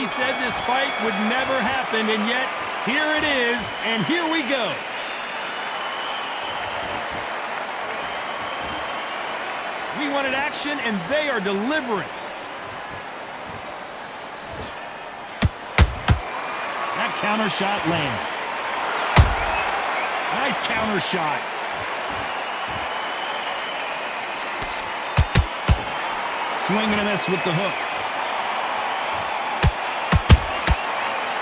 He said this fight would never happen, and yet here it is, and here we go. We wanted action, and they are delivering. That counter shot lands. Nice counter shot. Swing and a miss with the hook.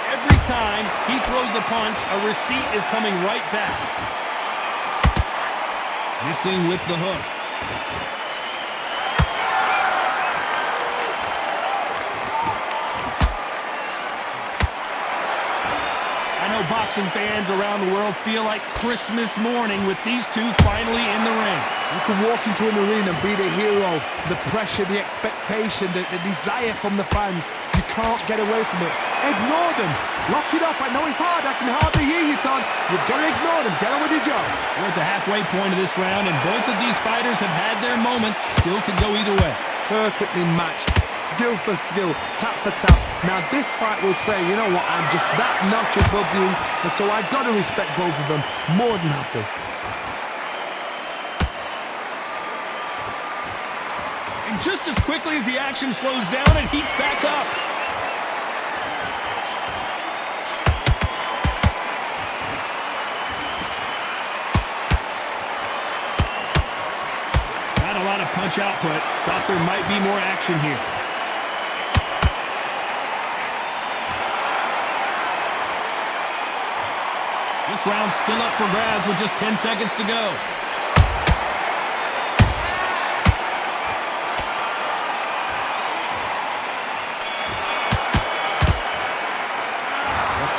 Every time he throws a punch, a receipt is coming right back. Missing with the hook. I know boxing fans around the world feel like Christmas morning with these two finally in the ring. You can walk into an arena and be the hero. The pressure, the expectation, the desire from the fans. You can't get away from it. Ignore them. Lock it up. I know it's hard. I can hardly hear you, Tom. You've got to ignore them. Get on with your job. We're at the halfway point of this round, and both of these fighters have had their moments. Still could go either way. Perfectly matched. Skill for skill. Tap for tap. Now, this fight will say, you know what, I'm just that notch above you, and so I've got to respect both of them. More than happy. And just as quickly as the action slows down, it heats back up. Not a lot of punch output. Thought there might be more action here. This round's still up for grabs with just 10 seconds to go.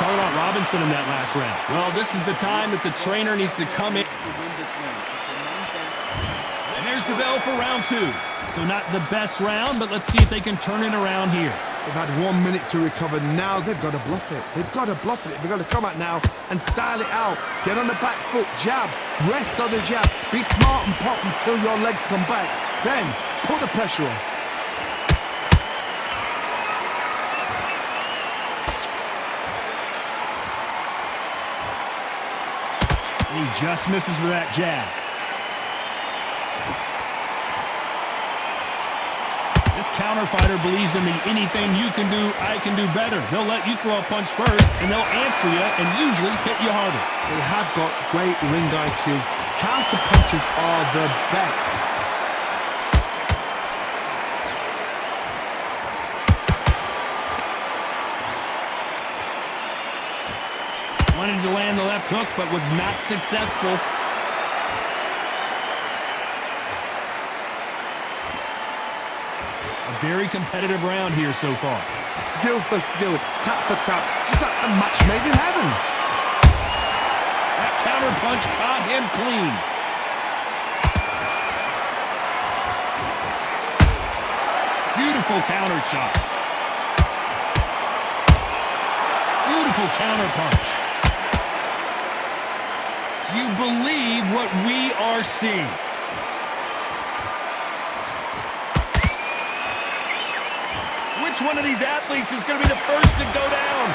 Talk about Robinson in that last round. Well, this is the time that the trainer needs to come in. And there's the bell for round two. So not the best round, but let's see if they can turn it around here. They've had 1 minute to recover. Now they've got to bluff it. They've got to bluff it. They've got to come out now and style it out. Get on the back foot, jab, rest on the jab. Be smart and pop until your legs come back. Then put the pressure on. He just misses with that jab. This counter fighter believes in the anything you can do, I can do better. They'll let you throw a punch first, and they'll answer you and usually hit you harder. They have got great ring IQ. Counter punches are the best. Wanted to land the left hook, but was not successful. A very competitive round here so far. Skill for skill, tap for tap, just like a match made in heaven. That counter punch caught him clean. Beautiful counter shot. Beautiful counter punch. Do you believe what we are seeing? Which one of these athletes is going to be the first to go down?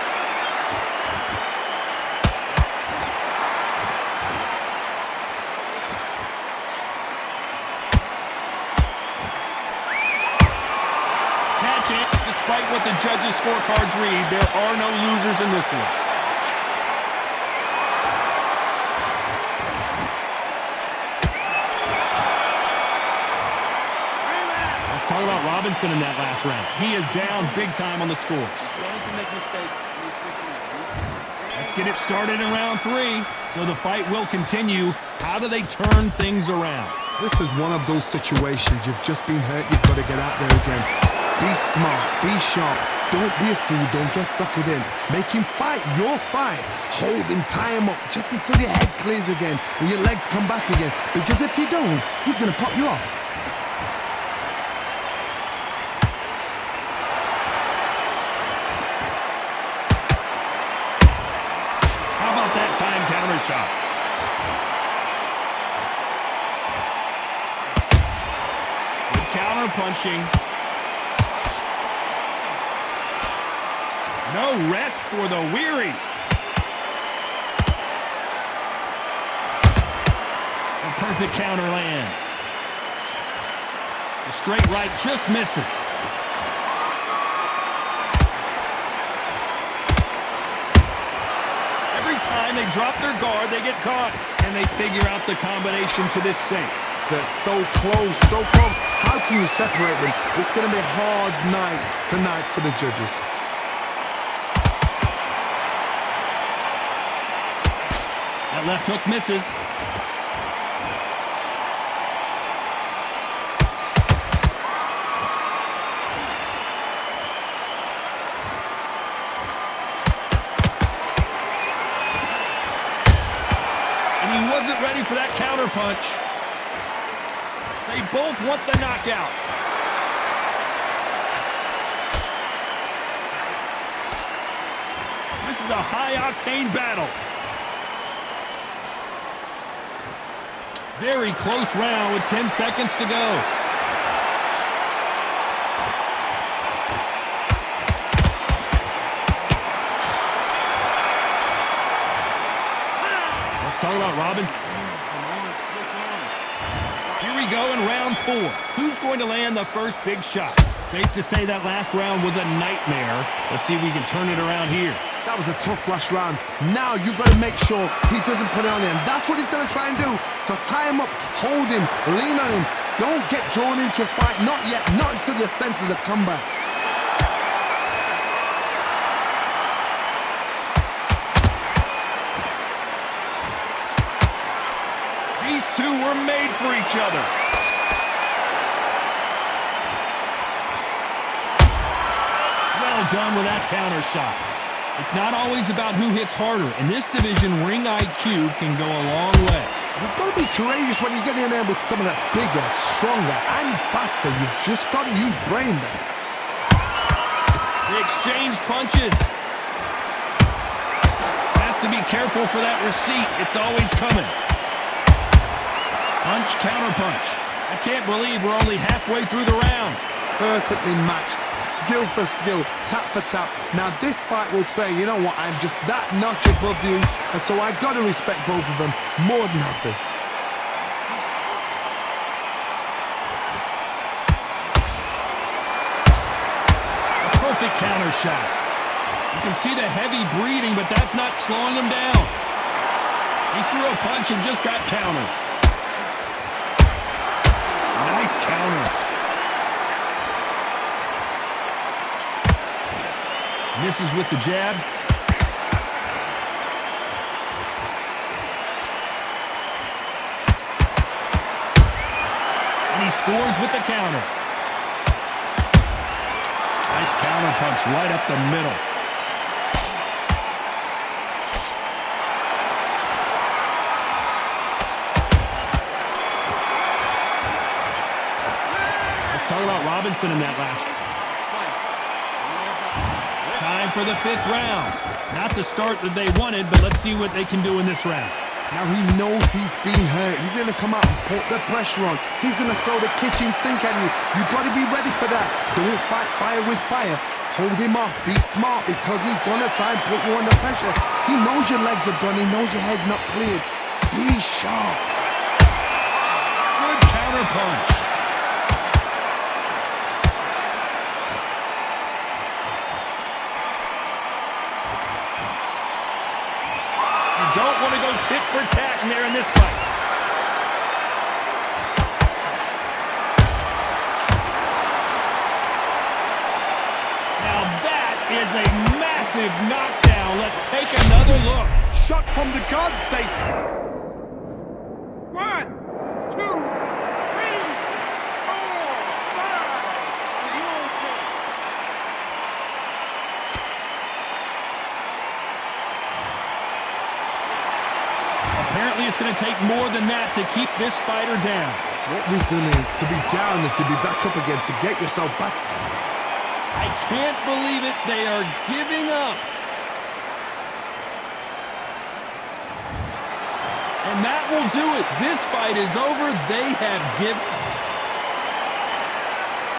Catch it. Despite what the judges' scorecards read, there are no losers in this one. Talk about Robinson in that last round. He is down big time on the scores. Let's get it started in round three. So the fight will continue. How do they turn things around? This is one of those situations. You've just been hurt. You've got to get out there again. Be smart. Be sharp. Don't be a fool. Don't get suckered in. Make him fight your fight. Hold him, tie him up just until your head clears again and your legs come back again. Because if you don't, he's going to pop you off. Shot. Good counter punching. No rest for the weary. A perfect counter lands. The straight right just misses. Every time they drop their guard, they get caught. And they figure out the combination to this safe. They're so close, so close. How can you separate them? It's going to be a hard night tonight for the judges. That left hook misses. And he wasn't ready for that counter punch. They both want the knockout. This is a high-octane battle. Very close round with 10 seconds to go. Let's talk about Robbins. Here we go in round 4. Who's going to land the first big shot? Safe to say that last round was a nightmare. Let's see if we can turn it around here. That was a tough last round. Now you've got to make sure he doesn't put it on him. That's what he's going to try and do. So tie him up, hold him, lean on him. Don't get drawn into a fight. Not yet. Not until your senses have come back. These two were made for each other. Well done with that counter shot. It's not always about who hits harder. In this division, ring IQ can go a long way. You've got to be courageous when you get in there with someone that's bigger, stronger, and faster. You've just got to use brain there. They exchange punches. Has to be careful for that receipt. It's always coming. Punch, counter punch. I can't believe we're only halfway through the round. Perfectly matched. Skill for skill, tap for tap. Now this fight will say, you know what, I'm just that notch above you, and so I got to respect both of them more than happy. A perfect counter shot. You can see the heavy breathing, but that's not slowing him down. He threw a punch and just got countered. Nice counter. Misses with the jab. And he scores with the counter. Nice counter punch right up the middle. Let's talk about Robinson in that last one. Time for the 5th round. Not the start that they wanted, but let's see what they can do in this round. Now he knows he's being hurt. He's going to come out and put the pressure on. He's going to throw the kitchen sink at you. You've got to be ready for that. Don't fight fire with fire. Hold him off. Be smart because he's going to try and put you under pressure. He knows your legs are gone. He knows your head's not cleared. Be sharp. Good counter punch. Don't want to go tit for tat in there in this fight. Now that is a massive knockdown. Let's take another look. Shot from the guard state. 1, 2, 3, 4, 5. Are you okay? Apparently it's going to take more than that to keep this fighter down. What resilience to be down and to be back up again, to get yourself back. I can't believe it. They are giving up. And that will do it. This fight is over. They have given